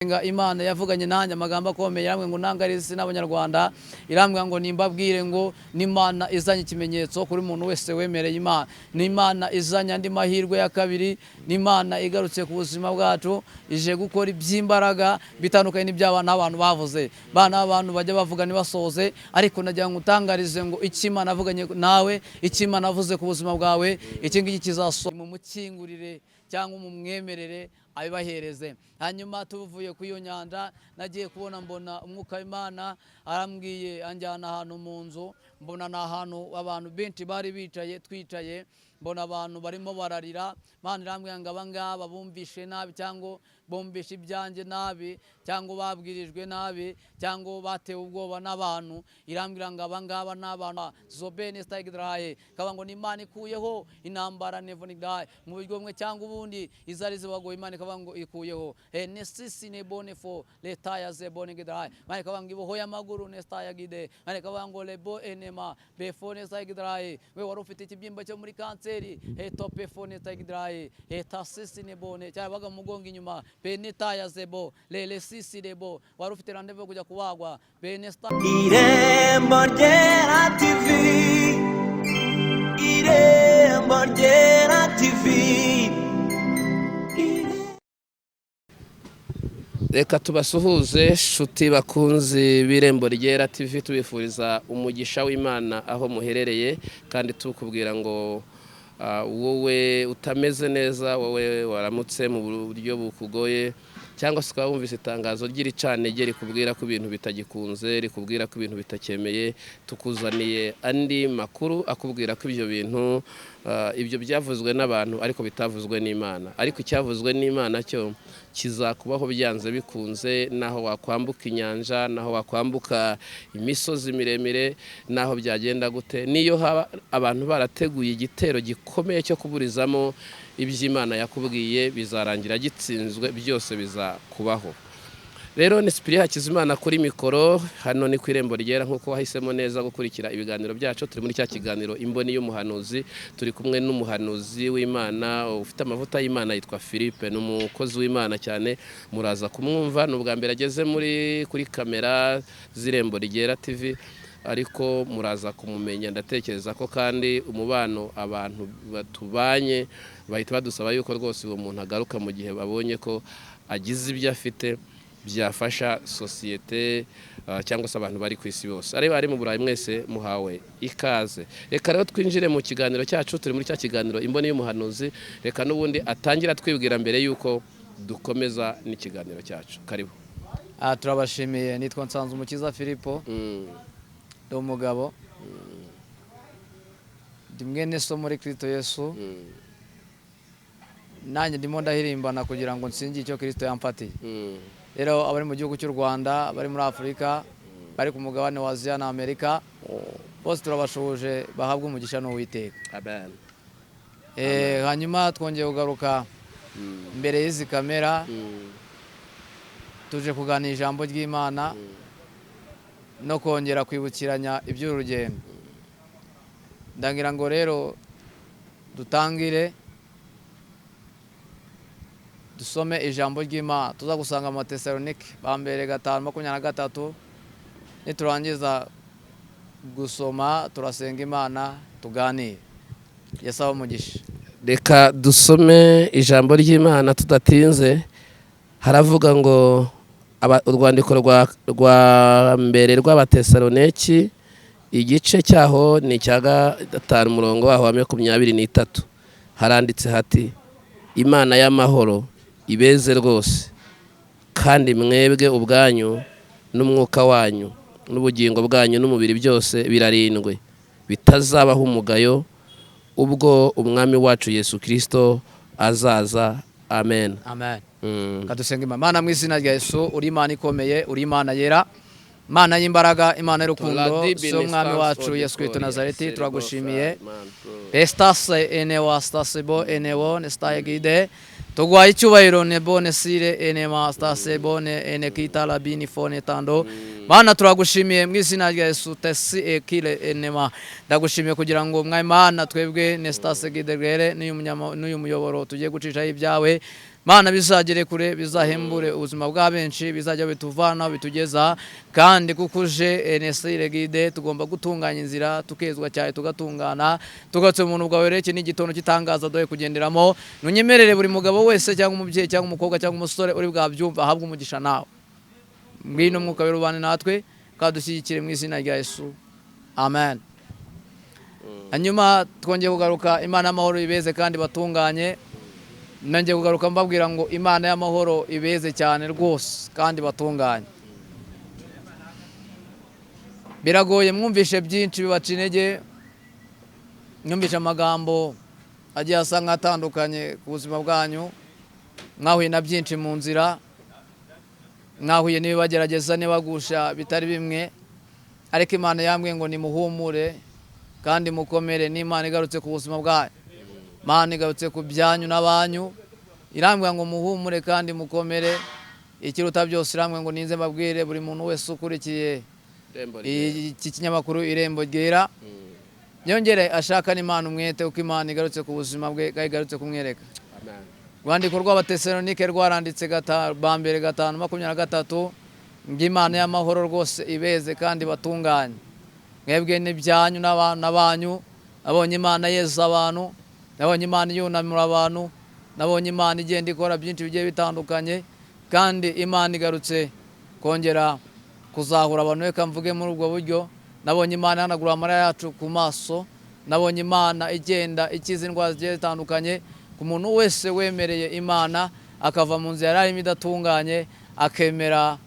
Imana yavuganye nanjye amagambo akomeye iramwe ngo nangarize n'abanyarwanda iramwe ngo nimbabwire ngo n'Imana izanye ikimenyetso kuri muntu wese wemereye Imana n'Imana izanye andi mahirwe ya kabiri n'Imana igarutse ku buzima bwacu ije gukora iby'imbaraga bitandukanye n'iby'abana abantu bavuze bana abantu bajya bavuga nibasoze ariko nagira ngo utangarize ngo Imana avuganye nawe Imana avuze ku buzima bwawe iki ngiki kizaso mu mukingurire cyangwa mu mwemerere abibahereze. Hanyuma tuvuye ku iyo nyanja nagiye kubona mbona umwuka w'Imana arambwiye anjyana ahantu mu nzu mbona n'ahantu abantu benshi bari bicaye twicaye mbona abantu barimo bararira Imana irambwira ngo abangaba bumvishe nabi cyangwa bumvishe ibyanjye nabi cyangwa babwirijwe nabi cyangwa batewe ubwoba n'abantu irambwira ngo abangaba n'abantu zobene staigdraye kaba ngo n'Imana ikuyeho intambara nevonidaye mu buryo bumwe cyangwa ubundi izari zibagoye Imana kaba ngo ikuyeho nesisi ne bone fo letaya ze bone gidraye Imana kaba ngo ibohoye amaguru nestaya gide Imana kaba ngo lebo enema befone staigdraye we wari ufite ikibyimba cyo muri kanseri tope fone staigdraye tasisi ne bone cyabaga mugongo inyuma benetaya zebo lele sisi debo wari ufite randevu kujya kubagwa benesta Irembo Ryera TV Irembo Ryera TV. Reka tubasuhuze shuti bakunzi b'Irembo Ryera TV tubifuriza umugisha w'Imana aho muherereye kandi tukubwira ngo wowe utameze neza wowe waramutse mu buryo bukugoye cyangwa se ukaba wumvise itangazo ry'iricanege rikubwira ko ibintu bitagikunze rikubwira ko ibintu bitakemeye tukuzaniye andi makuru akubwira ko ibyo bintu ibyo byavuzwe n'abantu ariko bitavuzwe n'Imana ariko icyavuzwe n'Imana cyo kizakubaho byanze bikunze naho wakwambuka inyanja naho wakwambuka imisozi miremire naho byagenda gute niyo abantu barateguye igitero gikomeye cyo kuburizamo iby'Imana yakubwiye bizarangira gitsinzwe byose bizakubaho. Rero ni Spirit Hakizimana kuri mikoro hano ni ku Irembo Ryera nkuko wahisemo neza gukurikira ibiganiro byacu turi muri cya kiganiro imboni y'umuhanuzi turi kumwe n'umuhanuzi w'Imana ufite amavuta y'Imana yitwa Philippe n'umukozi w'Imana cyane muraza kumwumva n'ubwa mbere ageze kuri kamera z'Irembo Ryera TV ariko muraza kumumenya ndatekereza ko kandi umubano abantu batubanye bahita badusaba yuko rwose uwo muntu agaruka mu gihe babonye ko agize ibyo afite byafasha societe cyangwa se abantu bari ku isi bose ari bari mu Burayi mwese muhawe ikaze. Reka rero twinjire mu kiganiro cyacu turi muri cya kiganiro imboni y'umuhanuzi reka n'ubundi atangira twibwira mbere yuko dukomeza n'ikiganiro cyacu karibu. Turabashimiye nitwa Nsanzumukiza Philippe ndi umugabo ndi mwene so muri Kristo Yesu nanjye ndimo ndahirimbana kugira ngo nsingire icyo Kristo yampatiye. Rero abari mu gihugu cy'u Rwanda bari muri Afurika bari ku mugabane wa Aziya na Amerika bose turabashoje bahabwa umugisha n'Uwiteka. Amen. Hanyuma twongeye kugaruka mbere y'izi kamera tuje kuganira ijambo ry'Imana no kongera kwibukiranya iby'urugendo. Ndagira ngo rero dutangire dusome ijambo ry'Imana tuza gusanga mu Tesalonike ba mbere 5:23 niturangiza gusoma turasenga Imana tuganire. Yesaba umugisha. Reka dusome ijambo ry'Imana tudatinze haravuga ngo urwandiko rwa mbere rw'Abatesaloniki igice cyaho ni cya 5 umurongo waho wa 23 haranditse hati Imana y'amahoro ibeze rwose kandi mwebwe ubwanyu n'umwuka wanyu n'ubugingo bwanyu n'umubiri byose birarindwe bitazabaho umugayo ubwo umwami wacu Yesu Kristo azaza. Amen. Amen. Kadusenga Imana mu izina rya Yesu uri Imana ikomeye uri Imana yera Imana y'imbaraga Imana y'urukundo so mwami wacu Yesu Kristo Nazareti turagushimiye estase enewa stasebo enewo nestaye gide tugwaye icyubahiro nebone sire enema stasebo ene kitala bini fone tando Mana turagushimiye mu izina rya Yesu tesi ekile enema ndagushimiye kugira ngo mwami Mana twebwe nestase gide rere n'uyu muyoboro tugiye gucisha ibyawe Mana bizagere kure bizahembure ubuzima bwa benshi bizajya bituvana bitugeza kandi kuko uje Enesire Gide tugomba gutunganya inzira tukezwa cyane tugatungana tugatse umuntu bwawe reke n'igitondo kitangaza doye kugenderamo nunyemerere buri mugabo wese cyangwa umubyeyi cyangwa umukobwa cyangwa umusore uri bwabyumva ahabwa umugisha nawe ngwino mwuka w'Imana natwe kadushyigikire mu izina rya Yesu amen. Hanyuma twongeye kugaruka Imana y'amahoro ibeze kandi batunganye nanjye kugaruka mbabwira ngo Imana y'amahoro ibeze cyane rwose kandi batunganye. Biragoye mwumvishe byinshi bibaca intege mwumvishe amagambo agiye asa nk'atandukanye ku buzima bwanyu mwahuye na byinshi mu nzira mwahuye n'ibibagerageza n'ibagusha bitari bimwe ariko Imana yambwiye ngo nimuhumure kandi mukomere n'Imana igarutse ku buzima bwanyu. Imana igarutse ku byanyu n'abanyu irambwira ngo muhumure kandi mukomere ikiruta byose irambwira ngo ninze mbabwire buri muntu wese ukurikiye iki kinyamakuru Irembo Ryera yongere ashaka n'Imana umwete uko Imana igarutse ku buzima bwe igarutse kumwereka. Rwandiko rw'Abatesalonike rwaranditse bambere 5:23 ng'Imana y'amahoro rwose ibeze kandi batunganye mwebwe n'ibyanyu n'abana banyu abonye Imana yeza abantu nabonye Imana yunamura abantu nabonye Imana igenda ikora byinshi bigiye bitandukanye kandi Imana igarutse kongera kuzahura abantu reka mvuge muri ubwo buryo. Nabonye Imana yanagura amarira yacu ku maso nabonye Imana igenda ikiza indwara zigiye zitandukanye ku muntu wese wemereye Imana akava mu nzira yarimo idatunganye akemera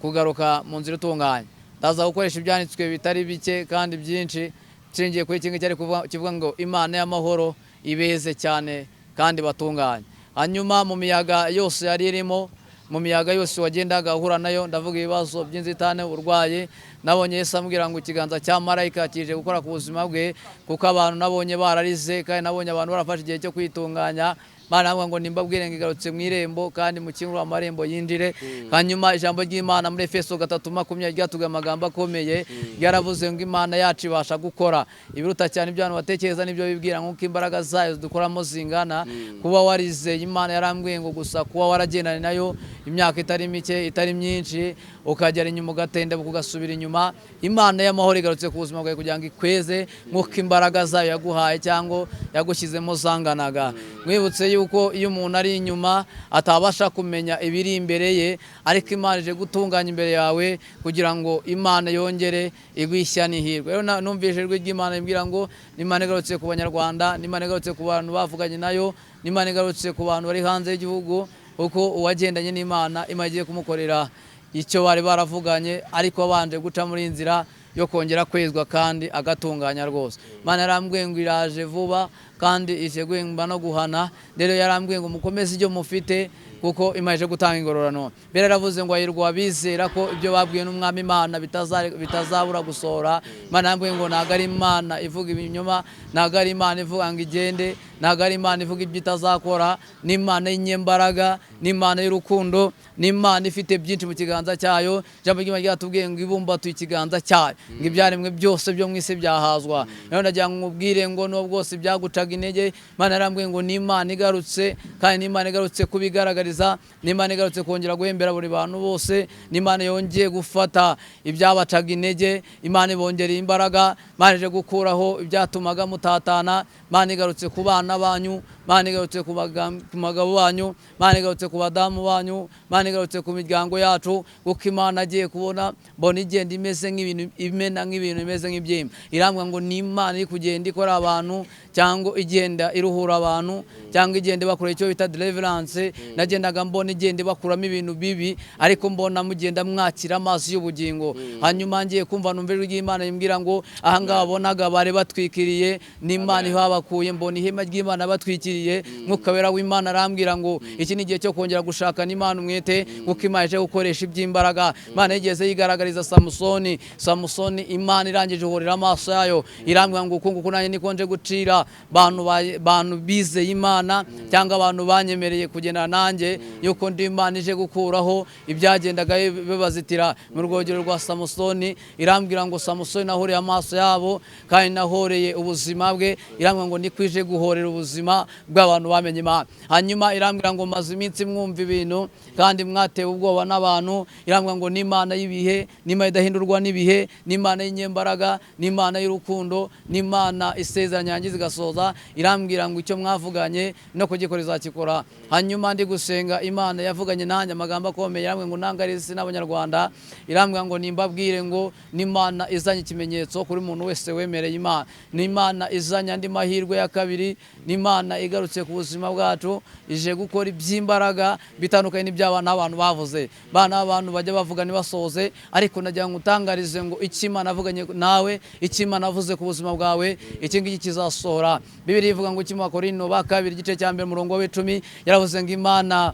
kugaruka mu nzira itunganye. Ndaza gukoresha ibyanditswe bitari bike kandi byinshi nshingiye kuri kimwe cyari kivuga ngo Imana y'amahoro ibeze cyane kandi batunganye. Hanyuma mu miyaga yose yari irimo mu miyaga yose wagendaga ahura nayo ndavuga ibibazo by'inzitane urwaye nabonye Yesu ambwira ngo ikiganza cya marayika kije gukora ku buzima bwe kuko abantu nabonye bararize kandi nabonye abantu barafashe igihe cyo kwitunganya. Mana ngo nimbabwire ngo igarutse mu irembo kandi mukingura amarembo yinjire. Hanyuma ijambo ry'Imana muri Efeso 3:20 ryatuga amagambo akomeye yaravuze ngo Imana yacu ibasha gukora ibiruta cyane ibyo abantu batekereza n'ibyo bibwira nk'uko imbaraga zayo dukoramo zingana. Kuba warizeye Imana yarambwiye ngo gusa kuba waragendana nayo imyaka itari mike itari myinshi ukagera inyuma ugatenda kugasubira inyuma Imana y'amahoro igarutse ku buzima bwawe kugira ngo ikweze nk'uko imbaraga zayo yaguhaye cyangwa yagushyizemo zanganaga. Mwibutse yuko iyo umuntu ari inyuma atabasha kumenya ibiri imbere ye ariko Imana ije gutunganya imbere yawe kugira ngo Imana yongere igwishya n'ihirwe. Rero numvise ijwi ry'Imana imbwira ngo Imana igarutse ku Banyarwanda Imana igarutse ku bantu bavuganye nayo Imana igarutse ku bantu bari hanze y'igihugu uko uwagendanye n'Imana Imana igiye kumukorera icyo bari baravuganye ariko abanje guca muri inzira yo kongera kwezwa kandi agatunganya rwose. Imana yarambwiye ngo iraje vuba kandi ije gwemba no guhana. Rero yarambwiye ngo mukomeze ibyo mufite kuko Imana ije gutanga ingororano. Mbere yaravuze ngo ayirwa bizera ko ibyo babwiye n'umwami Imana bitazabura gusohora. Imana yarambwiye ngo ntago ari Imana ivuga ibinyoma ntago ari Imana ivuga ngo igende ntago ari Imana ivuga ibyo itazakora ni Imana y'inyembaraga ni Imana y'urukundo ni Imana ifite byinshi mu kiganza cyayo. Ijambo ry'Imana ryatubwiye ngo ibumbatuye ikiganza cyayo ngo ibyaremwe byose byo mu isi byahazwa. Rero ndagira ngo nkubwire ngo no bwose byagucaga intege Imana yarambwiye ngo ni Imana igarutse kandi ni Imana igarutse kubigaragariza ni Imana igarutse kongera guhembera buri bantu bose ni Imana yongeye gufata ibyabacaga intege Imana ibongereye imbaraga Imana ije gukuraho ibyatumaga mutatana Imana igarutse ku bana banyu Imana igarutse ku bagabo banyu Imana igarutse ku badamu banyu Imana igarutse ku miryango yacu kuko Imana agiye kubona mbona igenda imeze nk'ibintu imena nk'ibintu imeze nk'ibyimba. Irambwa ngo ni Imana iri kugenda ikora abantu cyangwa igenda iruhura abantu cyangwa igenda bakora icyo bita deliverance. Nagendaga mbona igenda bakuramo ibintu bibi ariko mbona mugenda mwakira amazi y'ubugingo. Hanyuma ngiye kumva numva ijwi ry'Imana imbwira ngo aha ngaha bonaga bari batwikiriye ni Imana ihabakuye mbona ihema ry'Imana batwikiriye. Mwuka wera w'Imana arambwira ngo iki ni igihe cyo kongera gushaka n'Imana umwete kuko Imana ije gukoresha iby'imbaraga. Imana yigeze yigaragariza Samusoni Imana irangije uhorera amaso yayo irambwira ngo ukunguku nanjye nikonje gucira bantu bizeye Imana cyangwa abantu banyemereye kugendana nanjye yuko ndi Imana ije gukuraho ibyagendaga bibazitira mu rwogero rwa Samusoni. Irambwira ngo Samusoni nahoreye amaso yabo kandi nahoreye ubuzima bwe. Irambwira ngo nikwije guhorera ubuzima bw'abantu bamenye Imana. Hanyuma irambwira ngo maze iminsi mwumva ibintu kandi mwatewe ubwoba n'abantu. Irambwira ngo n'Imana y'ibihe, n'Imana idahindurwa n'ibihe, n'Imana y'inyembaraga, n'Imana y'urukundo, n'Imana isezeranya yangiza igasoza. Irambwira ngo icyo mwavuganye no kugikora izakikora. Hanyuma ndi gusenga, Imana yavuganye nanjye amagambo akomeye. Irambwira ngo ntangarize isi n'abanyarwanda. Irambwira ngo nimbabwire ngo n'Imana izanye ikimenyetso kuri umuntu wese wemereye Imana. N'Imana izanye andi mahirwe ya kabiri. N'Imana igarutse ku buzima bwacu, ije gukora iby'imbaraga bitandukanye n'iby'abana abantu bavuze. Bana abantu bajya bavuga ntibasoze, ariko nagira ngo utangarize ngo icyo Imana avuganye nawe, icyo Imana avuze ku buzima bwawe, iki ngiki kizasohora. Bibiliya ivuga ngo mu Bakorinto ba kabiri igice cya mbere umurongo wa 10 yaravuze ngo Imana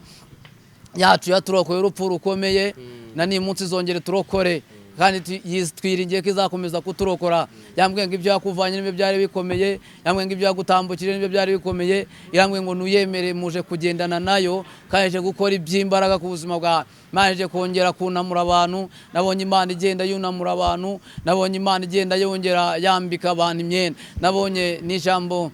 yacu yaturokoye urupfu rukomeye, na ni munsi izongere turokore, kandi twiringiye ko izakomeza kuturokora. Yambwiye ngo ibyo yakuvanye n'ibyo byari bikomeye, yambwiye ngo ibyo yagutambukije n'ibyo byari bikomeye. Yambwiye ngo nuyemere muje kugendana nayo, kandi ije gukora iby'imbaraga ku buzima bwawe. Imana ije kongera kunamura abantu. Nabonye Imana igenda yunamura abantu, nabonye Imana igenda yongera yambika abantu imyenda. Nabonye n'ijambo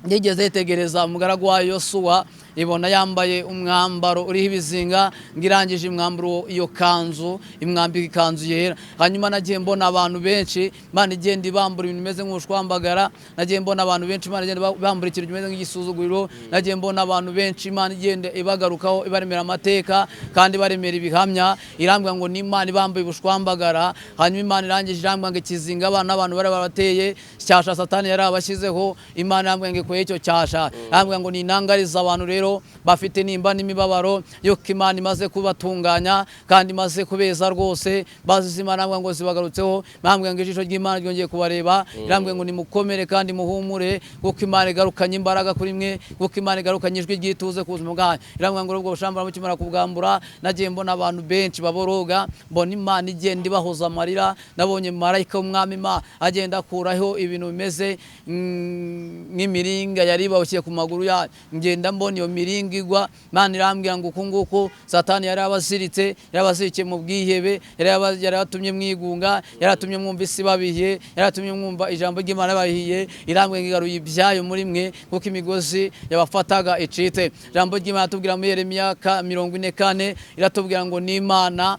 nigeze tegereza umugaragu wa Yosuwa, ibona yambaye umwambaro uriho ibizinga, ngirangije umwambaro iyo kanzu, imwambika ikanzu yera. Hanyuma nagiye mbona abantu benshi, Imana igenda ibambura ibintu bimeze nk'ubushwambagara. Nagiye mbona abantu benshi, Imana igenda ibambura ikintu kimeze nk'igisuzuguriro. Nagiye mbona abantu benshi, Imana igenda ibagarukaho, ibaremera amateka kandi baremera ibihamya. Irambwira ngo n'Imana ibambuye ubushwambagara. Hanyuma Imana irangije irambwira ngo ikizinga abana abantu bari barateye cyasha Satani yari abashyizeho, Imana irambwira ngo ikoye icyo cyasha. Irambwira ngo ninangariza abantu rero bafite nimba n'imibabaro yuko Imana imaze kubatunganya kandi imaze kubeza rwose, bazize Imana ngo zibagarutseho. Irambwira ngo ijisho ry'Imana ryongeye kubareba. Irambwira ngo nimukomere kandi muhumure, kuko Imana igarukanye imbaraga kuri mwe, kuko Imana igarukanye ijwi ryituze ku buzima bwanyu. Irambwira ngo ubwo bushambura mukimara kubwambura, nagiye mbona abantu benshi baboroga, mbona Imana igenda ibahoza amarira. Nabonye marayika w'umwami Imana agenda akuraho ibintu bimeze nk'imiringa yari bawushyiye ku maguru yayo. Ngenda mbona iyo miringa igwa. Imana irambwira ngo uku nguku Satani yari abasiritse, yarabazirikiye mu bwihebe, yari yatumye mwigunga, yaratumye mwumva isi babihiye, yaratumye mwumva ijambo ry'Imana bahiye. Irambwira ngo igaruye ibyayo muri mwe, kuko imigozi yabafataga icitse. Ijambo ry'Imana tubwira muri Yeremiya 44 iratubwira ngo n'Imana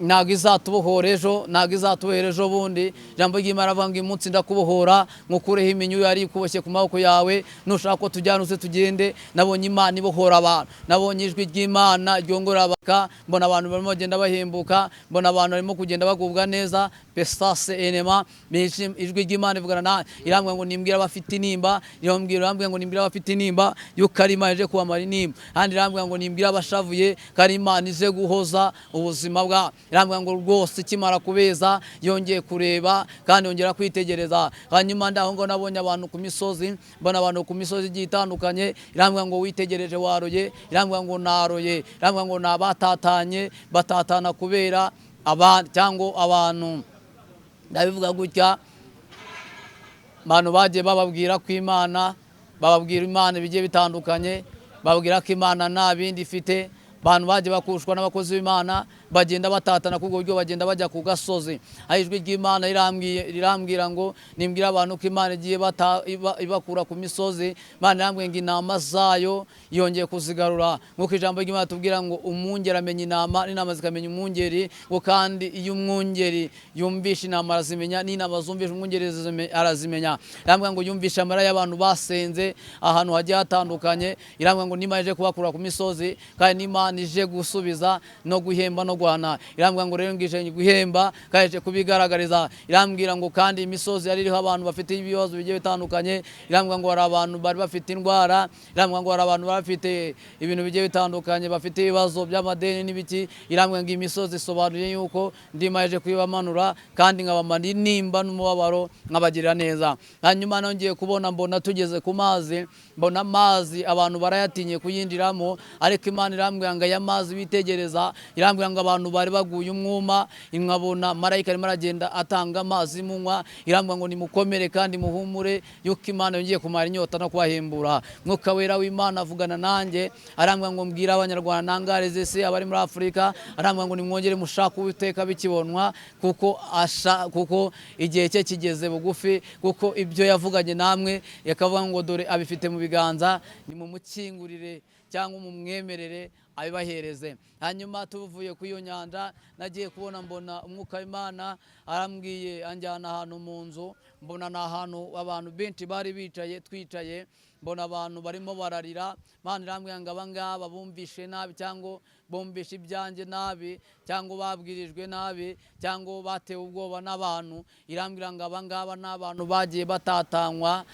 ntabwo izatubohora ejo, ntabwo izatubohera ejo bundi. Ijambo ry'Imana avuga ngo uyu munsi ndakubohora, ngukureho iminyururu yari ikuboshye ku maboko yawe, nushaka ko tujyana uze tugende. Nabonye Imana ibohora abantu, nabonye ijwi ry'Imana ryongora abaka, mbona abantu barimo bagenda bahembuka, mbona abantu barimo kugenda bagubwa neza. Pesase enema ijwi ry'Imana ivugana na irambwira ngo nimbwira abafite inimba, irambwira ngo nimbwira abafite inimba yuko ari Imana ije kubamara inimba, kandi irambwira ngo nimbwira abashavuye ko ari Imana ije guhoza ubuzima bwabo. Irambwira ngo rwose ikimara kubeza yongeye kureba kandi yongera kwitegereza. Hanyuma ndaho ngo nabonye abantu ku misozi, mbona abantu ku misozi igiye itandukanye. Irambwira ngo witegereje waroye, irambwira ngo naroye, irambwira ngo nabatatanye, batatana kubera cyangwa abantu ndabivuga gutya, abantu bagiye bababwira ko Imana, bababwira Imana bigiye bitandukanye, bababwira ko Imana nta bindi ifite. Abantu bagiye bakushwa n'abakozi b'Imana, bagenda batatana kubwo buryo, bagenda bajya ku gasozi. Ijwi ry'Imana rirambwira ngo nimbwira abantu ko Imana igiye ibakura ku misozi. Imana irambwira ngo intama zayo yongeye kuzigarura, nk'uko ijambo ry'Imana tubwira ngo umwungeri amenya intama, n'intama zikamenya umwungeri. Ngo kandi iyo umwungeri yumvisha intama arazimenya, n'intama zumvisha umwungeri arazimenya. Irambwira ngo yumvisha amarira y'abantu basenze ahantu hagiye hatandukanye. Irambwira ngo n'Imana ije kubakura ku misozi, kandi n'Imana ije gusubiza no guhemba no guhana. Irambwira ngo rero ngije guhemba kaje kubigaragariza. Irambwira ngo kandi imisozi yari iriho abantu bafite ibibazo bigiye bitandukanye. Irambwira ngo hari abantu bari bafite indwara, irambwira ngo hari abantu bafite ibintu bigiye bitandukanye, bafite ibibazo by'amadeni n'ibiki. Irambwira ngo imisozi isobanuye yuko ndima yaje kubibamanura kandi nkabamara inimba n'umubabaro nkabagirira neza. Hanyuma nongeye kubona mbona tugeze ku mazi, mbona amazi abantu barayatinye kuyindiramo, ariko Imana irambwira ngo aya mazi bitegereza. Irambwira ngo abantu bari baguye umwuma inkabona marayika arimo aragenda atanga amazi munywa irambwa ngo nimukomere kandi muhumure yuko Imana yongeye kumara inyota no kubahembura Mwuka wera w'Imana avugana nanjye arambwa ngo mbwira abanyarwanda nangareze se abari muri Afurika arambwa ngo nimwongere mushaka Uwiteka bikibonwa kuko igihe cye kigeze bugufi kuko ibyo yavuganye namwe yakavuga ngo dore abifite mu biganza nimumukingurire cyangwa umumwemerere abibahereze. Hanyuma tuvuye ku iyo nyanja nagiye kubona mbona Umwuka w'Imana arambwiye anjyana ahantu mu nzu mbona n'ahantu abantu benshi bari twicaye mbona abantu barimo bararira Imana irambwira ngo abangaba bumvishe nabi cyangwa bumvishe ibyanjye nabi cyangwa babwirijwe nabi cyangwa batewe ubwoba n'abantu irambwira ngo abangaba n'abantu bagiye batatanywa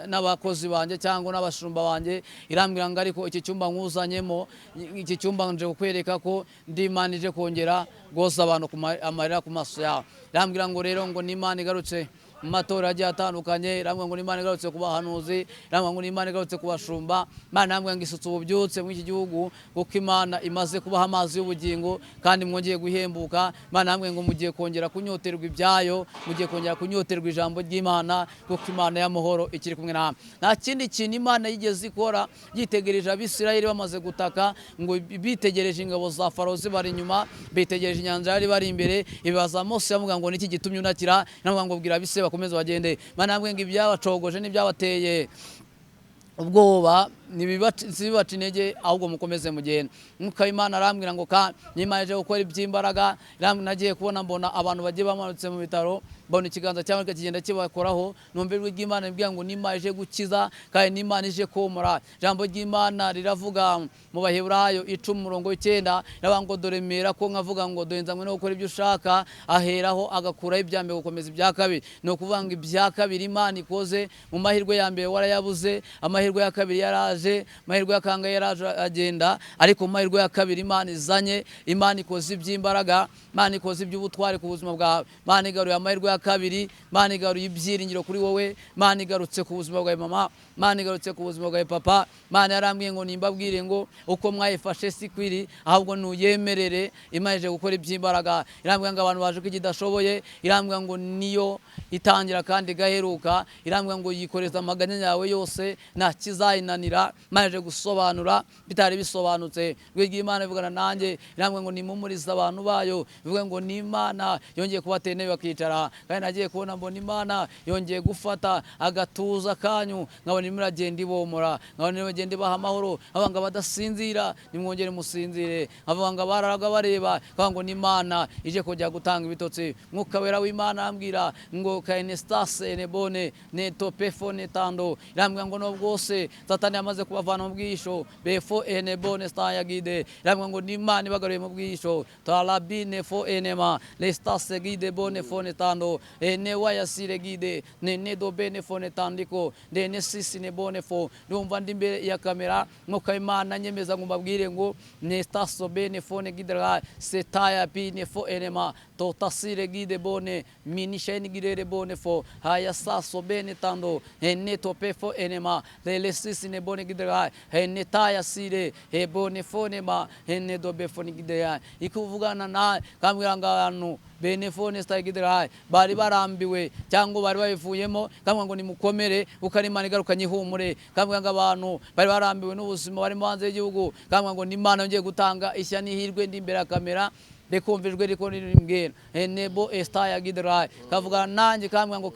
n'abakozi banjye cyangwa n'abashumba banjye irambwira ngo ariko iki cyumba nkuzanyemo iki cyumba nje kukwereka ko ndi Imana ije kongera gose abantu amarira ku maso yawe irambwira ngo rero ngo ni Imana igarutse mu matora agiye atandukanye irambwira ngo ni Imana igarutse ku bahanuzi irambwira ngo ni Imana igarutse ku bashumba Imana irambwira ngo isutse ububyutse muri iki gihugu kuko Imana imaze kubaha amazi y'ubugingo kandi mwongeye guhembuka Imana irambwira ngo mugiye kongera kunyoterwa ibyayo mugiye kongera kunyoterwa ijambo ry'Imana kuko Imana y'amahoro ikiri kumwe namwe. Nta kindi kintu Imana yigeze ikora yitegereje Abisirayeli bamaze gutaka ngo bitegereje ingabo za Farawo zibari inyuma bitegereje inyanja yari bari imbere ibibaza Mose yavuga ngo niki gitumye unakira navuga ngo bwira Abisirayeli bakomeze bagende Imana irambwira ngo ibyabacogoje n'ibyabateye ubwoba nibibaca intege ahubwo mukomeze mugenda. Mwuka w'Imana arambwira ngo Imana ije gukora iby'imbaraga nagiye kubona mbona abantu bagiye bamanutse mu bitaro mbona ikiganza cyangwa kigenda kibakoraho numva ijwi ry'Imana ribwira ngo Imana ije gukiza kandi Imana ije komora. Ijambo ry'Imana riravuga mu Baheburayo 10:9 raba ngo dore mera ko nkavuga ngo dore nzanywe no gukora ibyo ushaka aheraho agakuraho ibyambere gukomeza ibya kabiri no kuvuga ngo ibya kabiri Imana ikoze mu mahirwe ya mbere warayabuze amahirwe ya kabiri yaraje amahirwe ya kanga yaraje agenda ariko mu mahirwe ya kabiri Imana izanye Imana ikoze iby'imbaraga Imana ikoze iby'ubutware ku buzima bwawe Imana igaruye amahirwe ya kabiri Imana igaruye ibyiringiro kuri wowe Imana igarutse ku buzima bwawe mama Imana igarutse ku buzima bwawe papa Imana yarambwiye ngo nimbabwire ngo uko mwayifashe sikwiri ahubwo nuyemerere Imana ije gukora iby'imbaraga irambwira ngo abantu baje kidashoboye irambwira ngo niyo itangira kandi gaheruka irambwira ngo yikoreza amaganya yawe yose nta kizayinanira Imana ije gusobanura bitari bisobanutse rw'igiye Imana ivugana nanjye irambwira ngo nimumurize abantu bayo bivuga ngo ni Imana yongeye kubatera intebe bakicara kandi nagiye kubona mbona Imana yongeye gufata agatuza kanyu nkabona imuragenda ibomora nkabona imuragenda ibaha amahoro abanga badasinzira nimwongere musinzire abanga bararaga bareba ngo ni Imana ije kujya gutanga ibitotsi. Mwuka wera w'Imana ambwira ngo kainestase nebone ne topefo netando irambwira ngo no bwose Satani yamaze kubavana mu bwisho befo enebone stayagide irambwira ngo ni Imana ibagaruye mu bwisho talabine fo enema lestase gide bone fone tando ene wayasire gide ne do bene fone tandiko ne sisi ne bone fo ndumva ndi imbere ya kamera Mwuka Imana nyemeza ngo mbabwire ngo ne staso bene fone gidra setaya bine fo enema totasire gide bone minisheni gide bone fo haya saso bene tando ene topefo enema le sisi ne bone gidra ene taya sire e bone fone ma ene do befone gidra ikuvugana na kambwira ngabantu bene fone stagidra bari barambiwe cyangwa bari babivuyemo kambwira ngo nimukomere ukari Imana igarukanye ihumure kambwira ngo abantu bari barambiwe n'ubuzima bari mu hanze y'igihugu kambwira ngo ni Imana yongeye gutanga ishya n'ihirwe ndi imbere ya kamera bekumvijwe riko nirimbwira enebo estaya gidrai kavuga nanjye kambwira ngo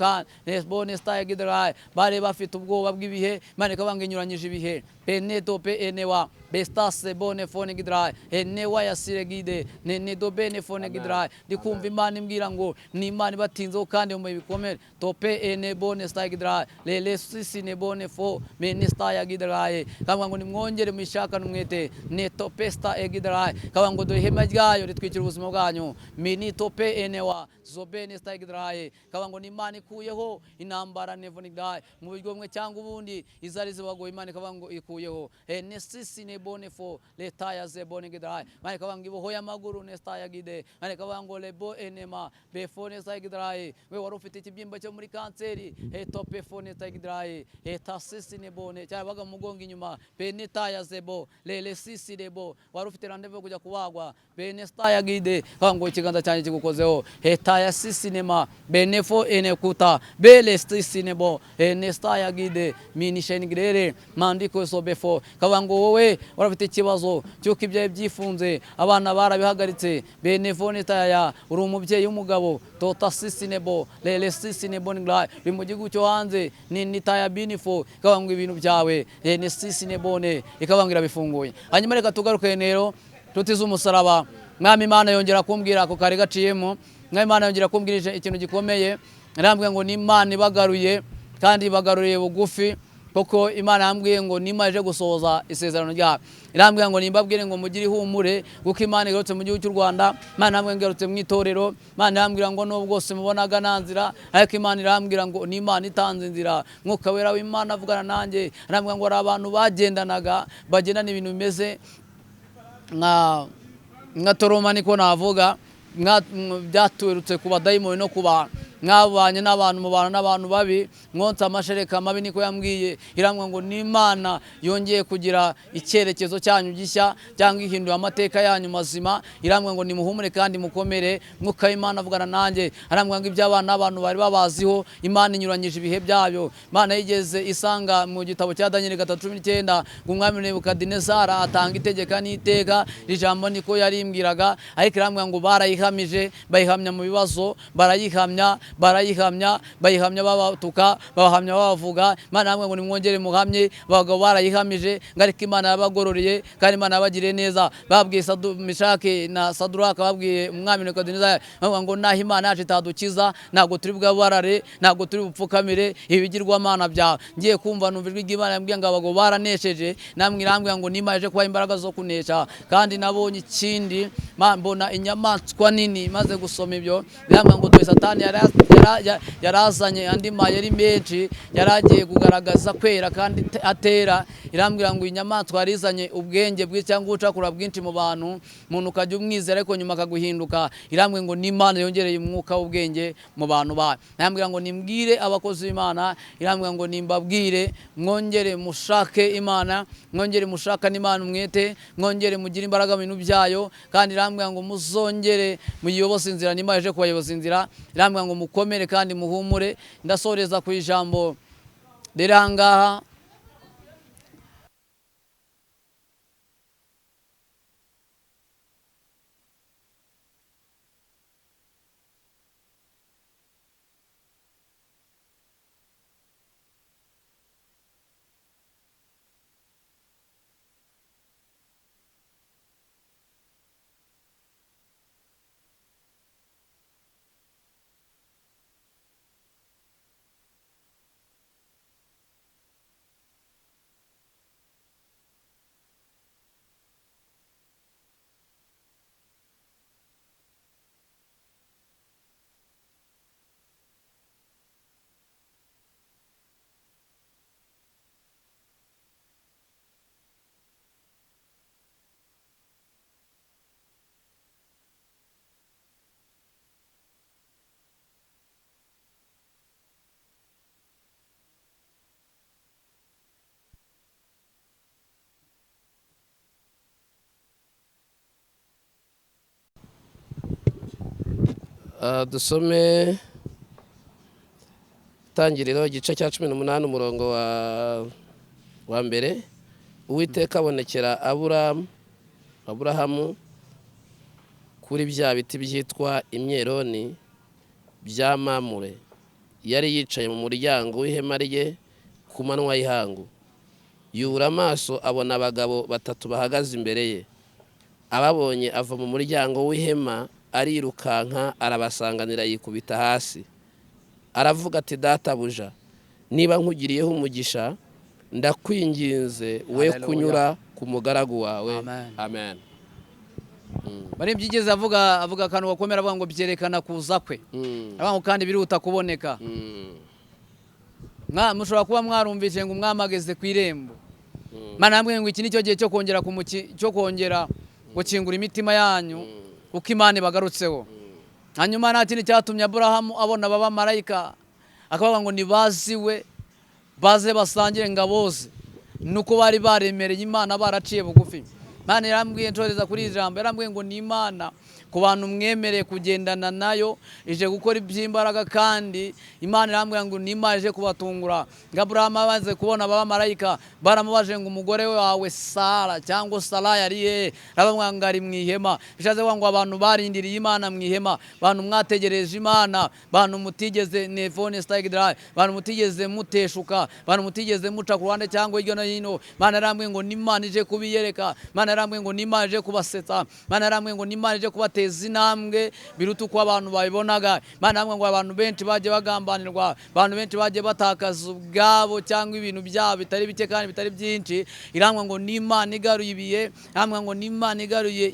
nesbo estaya gidrai bare bafite ubwoba bw'ibihe Imana ikabanga inyuranyije ibihe peneto pe enewa bestase bone fone gidrai enewa yasire gide ne do bene fone gidrai ndikumva Imana imbwira ngo ni Imana batinzo kandi mu bikomere tope ene bone staya gidrai lele sisi ne bone fo menestaya gidrai kambwira ngo nimwongere mwishaka numwete ne tope sta egidrai kambwira ngo do hema ryayo ritwikira ubuzima bwanyu mini tope enewa zobene staya gidrai kambwira ngo ni Imana ikuyeho intambara nevonigrai mu buryo bumwe cyangwa ubundi izari zibagoye Imana kambwira ngo ikuyeho ene sisi ne bone fo leta ya zebone gidrai mane kabangi bo hoya maguru nesta ya gide mane kabango lebo enema befone sa gidrai we wari ufite ikibyimba cyo muri kanseri tope fone ta gidrai tasisi ne bone cyabaga mugonga inyuma beneta ya zebo lele sisi debo wari ufite randevu kujya kubagwa benesta ya gide kango ikiganza cyane kigukozeho taya sisi nema benefo enekuta bele sisi nebo nesta ya gide minishen grere mandiko sobefo kabango wowe warafite ikibazo cyuko ibyaye byifunze abana barabihagaritse benefo netaya uri umubyeyi w'umugabo tota sisi nebo lele sisi nebo ngla bimugigu cyo hanze ni nitaya binifo kabango ibintu byawe ne sisi nebone ikabangira bifunguye hanyuma reka tugaruke nero tutiza umusaraba mwami Imana yongera kumbwira ako kare gaciyemo mwami Imana yongera kumbwirije ikintu gikomeye arambwira ngo ni Imana ibagaruye kandi ibagaruriye bugufi koko Imana yambwiye ngo nimaje gusoza isezerano rya irambwira ngo nimbabwire ngo mugire ihumure kuko Imana igarutse mu gihugu cy'u Rwanda Imana yambwiye ngarutse mu itorero Imana yambwira ngo no bwose mubonaga nanzira ariko Imana irambwira ngo ni Imana itanze inzira mwuka wera w'Imana avugana nanjye arambwira ngo ari abantu bagendanaga bagendana ibintu bimeze nka toroma niko navuga byaturutse ku badayimoni no ku bantu mwabanye n'abantu mu bantu n'abantu babi mwonsa amashereka mabi niko yambwiye irambwa ngo ni Imana yongeye kugira icyerekezo cyanyu gishya cyangwa ihindura amateka yanyu mazima irambwa ngo nimuhumure kandi mukomere mwuka w'Imana avugana nanjye arambwa ngo iby'abana n'abantu bari babaziho Imana inyuranyije ibihe byabyo Imana yigeze isanga mu gitabo cya Daniel 3:19 ngo umwami Nebukadinezara atanga itegeka n'iteka ijambo niko yarimbwiraga ariko irambwa ngo barayihamije bayihamya mu bibazo barayihamya bayihamya babatuka babahamya babavuga Imana namwe ngo nimwongere muhamye bagabo barayihamije ngariko Imana yabagororeye kandi Imana yabagiriye neza babwiye Mishake na Saduraka babwiye umwami Nebukadinezari ngo naho Imana yacu itadukiza ntabwo turi bwabarare ntabwo turi bupfukamire ibigirwa Mana bya ngiye kumva numva ijwi ry'Imana yambwiye ngo abagabo baranesheje namwe irambwiye ngo nimaje kuba imbaraga zo kunesha kandi nabonye ikindi mbona inyamaswa nini maze gusoma ibyo birambwiye ngo dore Satani yarazanye andi mayeri menshi yaragiye kugaragaza kwera kandi atera irambwira ngo inyamaswa yarizanye ubwenge bw'icyangwa ucakura bwinshi mu bantu umuntu ukajya umwizera ariko nyuma akaguhinduka irambwira ngo ni Imana yongereye umwuka w'ubwenge mu bantu bayo irambwira ngo nimbwire abakozi b'Imana irambwira ngo nimbabwire mwongere mushake Imana mwongere mushaka n'Imana umwete mwongere mugire imbaraga mu bintu byayo kandi irambwira ngo muzongere muyiyoboze inzira nimaje kubayoboza inzira irambwira ngo mukomere kandi muhumure ndasoreza ku ijambo rirangaha dusome tangiriro igice cya 18 umurongo wa mbere Uwiteka abonekera Aburahamu kuri bya biti byitwa imyeroni bya Mamure yari yicaye mu muryango w'ihema rye ku manywa y'ihangu yubura amaso abona abagabo batatu bahagaze imbere ye ababonye ava mu muryango w'ihema arirukanka arabasanganira yikubita hasi aravuga ati databuja niba nkugiriyeho umugisha ndakwinginze we kunyura ku mugaragu wawe amen bari byigeze avuga akantu gakomera avuga ngo byerekana kuza kwe abantu kandi biruta kuboneka mushobora kuba mwarumvise ngo umwami ageze ku irembo Imana yambwiye ngo iki nicyo gihe cyo kongera gukingura imitima yanyu uko Imana ibagarutseho. Hanyuma nta kindi cyatumye Aburahamu abona abamarayika akavuga ngo nibaziwe baze basangire ngaboze, nuko bari baremereye Imana baraciye bugufi. Imana yarambwiye ntoreza kuri ijambo, yarambwiye ngo ni Imana ku bantu mwemereye kugendana nayo ije gukora iby'imbaraga, kandi Imana irambwira ngo ni Imana ije kubatungura. Aburahamu amaze kubona abamarayika baramubaje ngo umugore wawe Sara cyangwa Sarai ari he? Arababwira ngo ari mu ihema. Bishatse kuvuga ngo abantu barindiriye Imana mu ihema, abantu mwategereje Imana, abantu mutigeze nefone stagidra, abantu mutigeze muteshuka, abantu mutigeze muca ku ruhande cyangwa hirya no hino. Imana yarambwiye ngo ni Imana ije kubiyereka, Imana yarambwiye ngo ni Imana ije kubasetsa, Imana yarambwiye ngo ni Imana ije kubateza intambwe biruta uko abantu babibonaga. Imana yarambwiye ngo abantu benshi bagiye bagambanirwa, abantu benshi bagiye batakaza ubwabo cyangwa ibintu byabo bitari bike kandi bitari byinshi. Irambwiye ngo ni Imana igaruye ibihe, irambwiye ngo ni Imana igaruye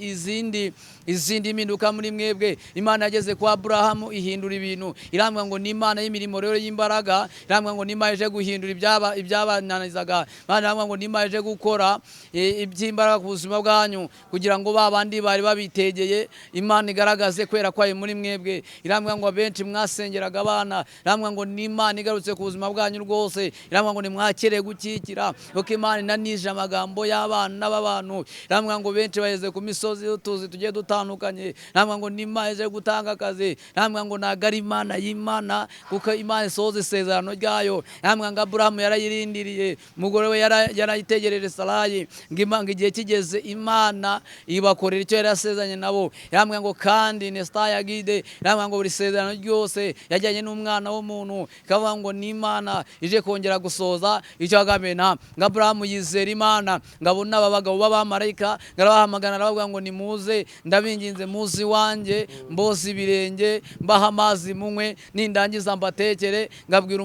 izindi mpinduka muri mwebwe. Imana yageze kwa Aburahamu ihindura ibintu. Irambwiye ngo ni Imana y'imirimo rero y'imbaraga, irambwiye ngo ni Imana ije guhindura ibyabananizaga. Imana yarambwiye ngo ni Imana ije gukora iby'imbaraga ku buzima bwanyu kugira ngo babandi bari babitegeye Imana igaragaze kwera kwayo muri mwebwe. Irambwiye ngo abenshi mwasengeraga abana, irambwiye ngo ni Imana igarutse ku buzima bwanyu rwose. Irambwiye ngo nimwakire gukikira kuko Imana inanije amagambo y'abana n'abantu. Irambwiye ngo benshi baheze ku misozi y'utuzi tugiye dutandukanye. Irambwiye ngo ni Imana ije gutanga akazi. Irambwiye ngo ntabwo ari Imana y'Imana kuko Imana isohoza isezerano ryayo. Irambwiye ngo Aburahamu yarayirindiriye, umugore we yarayitegereje Sarai, ngo igihe kigeze Imana ibakorera icyo yari yasezeranye nabo. Irambwiye ngo kandi Nesta Gide, irambwiye ngo buri sezerano ryose yajyanye n'umwana w'umuntu, ikavuga ngo ni Imana ije kongera gusoza icyo agamena. Ngo Aburahamu yizera Imana, ngabona aba bagabo b'abamarayika ngarabahamagana aravuga ngo nimuze, ndabinginze muzi iwanjye mboze ibirenge mbaha amazi munywe, nindangiza mbatekere. Ngabwira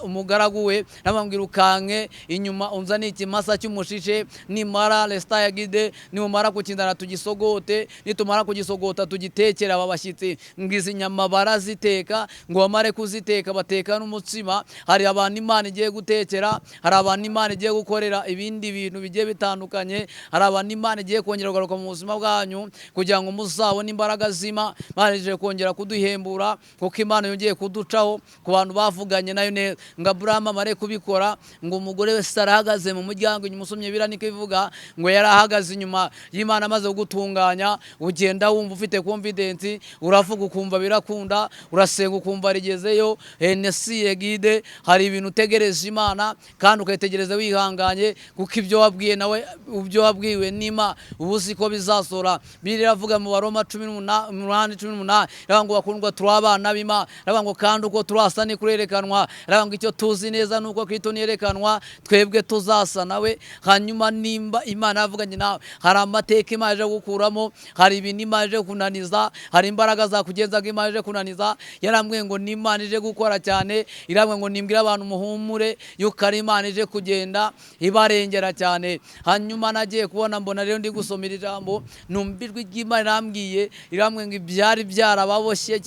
umugaragu we namubwira ukanke inyuma unzane ikimasa cy'umushishe, nimara Nesta Gide nimumara kukindana tugisogote, nitumara kugisogota tugitekera aba bashyitsi. Ngizi nyama baraziteka, ngo bamare kuziteka bateka n'umutsima. Hari abantu Imana igiye gutekera, hari abantu Imana igiye gukorera ibindi bintu bigiye bitandukanye, hari abantu Imana igiye kongera kugaruka mu buzima bwanyu kugira ngo muzabone imbaraga zima. Imana ije kongera kuduhembura kuko Imana yongeye kuducaho ku bantu bavuganye nayo neza. Ngo Aburahamu amare kubikora, ngo umugore we Sara ahagaze mu muryango inyuma, usomye biraniko ivuga ngo yari ahagaze inyuma y'Imana amaze kugutunganya. Ugenda wumva ufite confidence, uravuga ukumva birakunda, urasenga ukumva rigezeyo. Nesta Gide hari ibintu utegereza Imana kandi ukayitegereza wihanganye kuko ibyo wabwiye nawe ubyo wabwiwe n'Imana ubuzi ko bizasora. Biravuga mu Baroma 18:18 iravuga ngo bakundwa turi abana b'Imana, iravuga ngo kandi uko turasa ni kurerekanwa, iravuga ngo icyo tuzi neza nuko Kristo niyerekanwa twebwe tuzasa nawe. Hanyuma nimba Imana yavuganye nawe, hari amateka Imana aje gukuramo, hari ibintu Imana ije kunaniza, hari imbaraga zakugenzaga Imana ije kunaniza. Yarambwiye ngo ni Imana ije gukora cyane. Irambwiye ngo nimbwira abantu muhumure yuko ari Imana ije kugenda ibarengera cyane. Hanyuma nagiye kubona mbona rero ndi gusomera ijambo, numva ijwi ry'Imana irambwiye, irambwiye ngo ibyari byarababoshye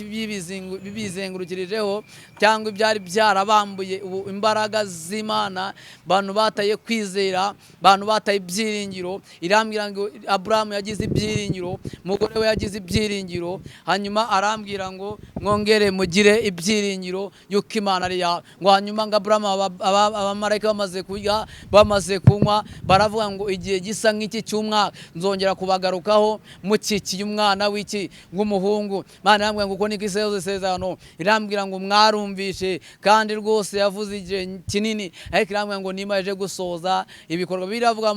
bibizengurukirijeho cyangwa ibyari byarabambuye imbaraga z'Imana, bantu bataye kwizera, bantu bataye ibyiringiro. Irambwira ngo Aburahamu yagize ibyiringiro, umugore we yagize ibyiringiro. Hanyuma arambwira ngo mwongere mugire ibyiringiro yuko Imana ari yawe. Ngo hanyuma ngo Aburahamu abamarayika bamaze kurya bamaze kunywa, baravuga ngo igihe gisa nk'iki cy'umwaka nzongera kubagarukaho mukikiye umwana w'iki ng'umuhungu. Imana irambwira ngo uko niko isezerano. Irambwira ngo mwarumvishe kandi rwose yavuze igihe kinini, ariko irambwira ngo Imana ije gusoza ibikorwa. Biravuga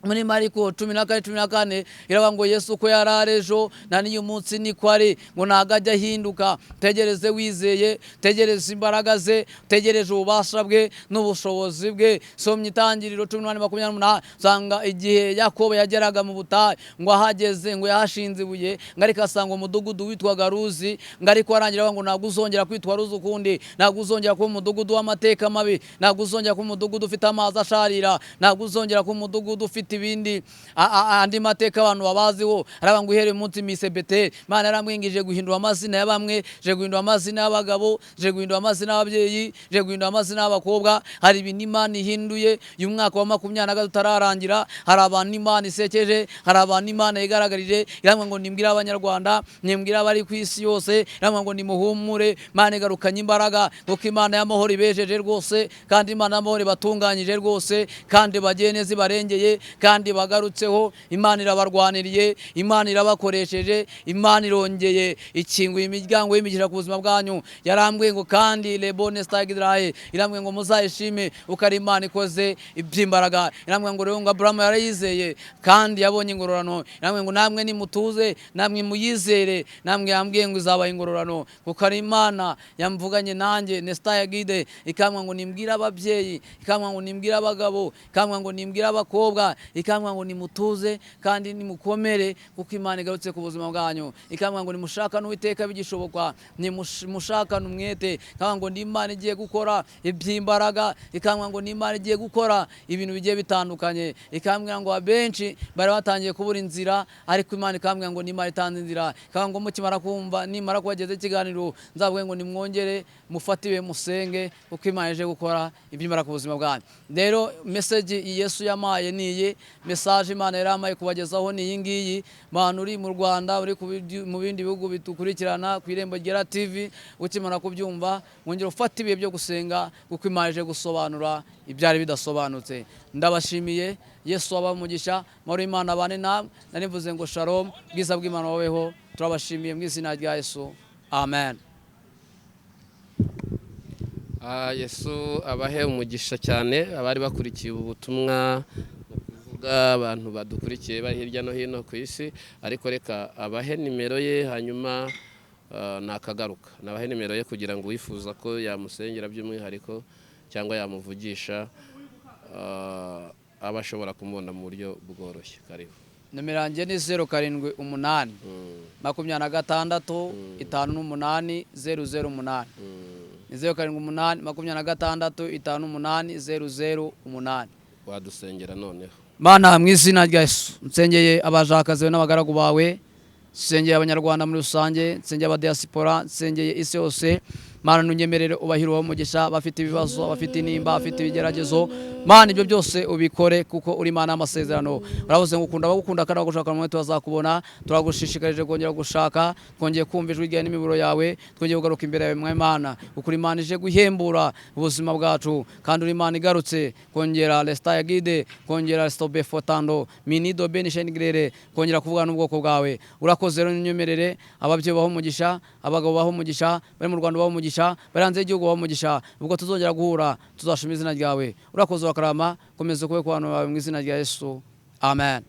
muri Mariko 14:14 iravuga ngo Yesu ko yarari ejo na n'uyu munsi niko ari, ngo ntago ajya ahinduka. Tegereze wizeye, tegereze imbaraga ze, tegereje ububasha bwe n'ubushobozi bwe. Somye Itangiriro 18:28 usanga igihe Yakobo yageraga mu butayu, ngo ahageze ngo yahashinze ibuye, ngo ariko asanga umudugudu witwaga Ruzi, ngo ariko arangira ngo ntabwo uzongera kwitwa Ruzi ukundi, ntabwo uzongera kuba umudugudu w'amateka mabi, ntabwo uzongera kuba umudugudu ufite amazi asharira, ntabwo uzongera kuba umudugudu ufite afite ibindi andi mateka abantu babaziho araba ngo uhereye umunsi Miss Beteli Imana yaramwingije guhindura amazina ya bamwe je guhindura amazina y'abagabo je guhindura amazina y'ababyeyi je guhindura amazina y'abakobwa hari ibintu Imana ihinduye uyu mwaka wa 2023 utararangira hari abantu Imana isekeje hari abantu Imana igaragarije iramwe ngo nimbwira abanyarwanda nimbwira abari ku isi yose iramwe ngo nimuhumure Imana igarukanye imbaraga kuko Imana y'amahoro ibejeje rwose kandi Imana y'amahoro batunganyije rwose kandi bagene zibarengeye kandi bagarutseho Imana irabarwaniriye Imana irabakoresheje Imana irongeye ikinguye imiryango y'imigisha ku buzima bwanyu yarambwiye ngo kandi le bonne stagidrae iramwe ngo muzayishime ukari Imana ikoze ibyimbaraga iramwe ngo rero ngo Abraham yarayizeye kandi yabonye ingororano iramwe ngo namwe nimutuze namwe muyizere namwe yambwiye ngo izaba ingororano kuko ari Imana yamvuganye nanjye Nesta Yagide ikamwa ngo nimbwira ababyeyi ikamwa ngo nimbwira abagabo ikamwa ngo nimbwira abakobwa ikamwa ngo nimutuze kandi nimukomere kuko Imana igarutse ku buzima bwanyu ikamwa ngo nimushaka n'Uwiteka bigishoboka nimushaka n'umwete ikamwa ngo Imana igiye gukora ibyimbaraga ikamwa ngo Imana igiye gukora ibintu bigiye bitandukanye ikamwa ngo abenshi bari batangiye kubura inzira ariko Imana ikamwa ngo Imana itanze inzira ikamwa ngo mukimara kumva nimara kubageze ikiganiro nzavuga ngo nimwongere mufatiwe musenge kuko Imana ije gukora ibyimbaraga ku buzima bwanyu rero message Yesu yamaye niye message Imana yaramaye kubagezaho ni yingiyi bantu uri mu Rwanda uri mu bindi bihugu bitukurikirana ku Irembo Ryera TV ukimara kubyumva mwongera ufata ibihe byo gusenga kuko Imana ije gusobanura ibyari bidasobanutse ndabashimiye Yesu abamugisha muri Imana bane namwe nanivuze ngo shalom bwiza bw'Imana wabeho turabashimiye mu izina rya Yesu amen. Yesu abahe umugisha cyane abari bakurikiye ubutumwa kuvuga abantu badukurikiye bari hirya no hino ku isi ariko reka abahe nimero ye hanyuma nakagaruka nabahe nimero ye kugira ngo wifuza ko yamusengera by'umwihariko cyangwa yamuvugisha abashobora kumubona mu buryo bworoshye karibu. Nomero yanjye ni 078 26 58 008 078 26 58 wadusengera noneho. Mana mu izina rya Yesu nsengeye abajakazi n'abagaragu bawe nsengeye abanyarwanda muri rusange nsengeye abadiaspora nsengeye isi yose Mana nunyemerere ubahiro umugisha bafite ibibazo bafite inimba bafite ibigeragezo Mana ibyo byose ubikore kuko uri Mana amasezerano uravuze ngo ukunda bagukunda kandi bagushaka mu mwete bazakubona turagushishikarije kongera gushaka twongeye kumva ijwi ryawe n'imiburo yawe twongeye kugaruka imbere yawe mwe Mana ukuri Imana ije guhembura ubuzima bwacu kandi uri Imana igarutse kongera Nesta Yagide kongera Stobe Fotando Minido Benishengrere kongera kuvugana n'ubwoko bwawe urakoze rero nunyemerere ababyeyi baho umugisha abagabo baho umugisha bari mu Rwanda baho umugisha baranze igihugu baho umugisha ubwo tuzongera guhura tuzashima izina ryawe urakoze urakarama komeza kube ku bantu bawe mu izina rya Yesu amen.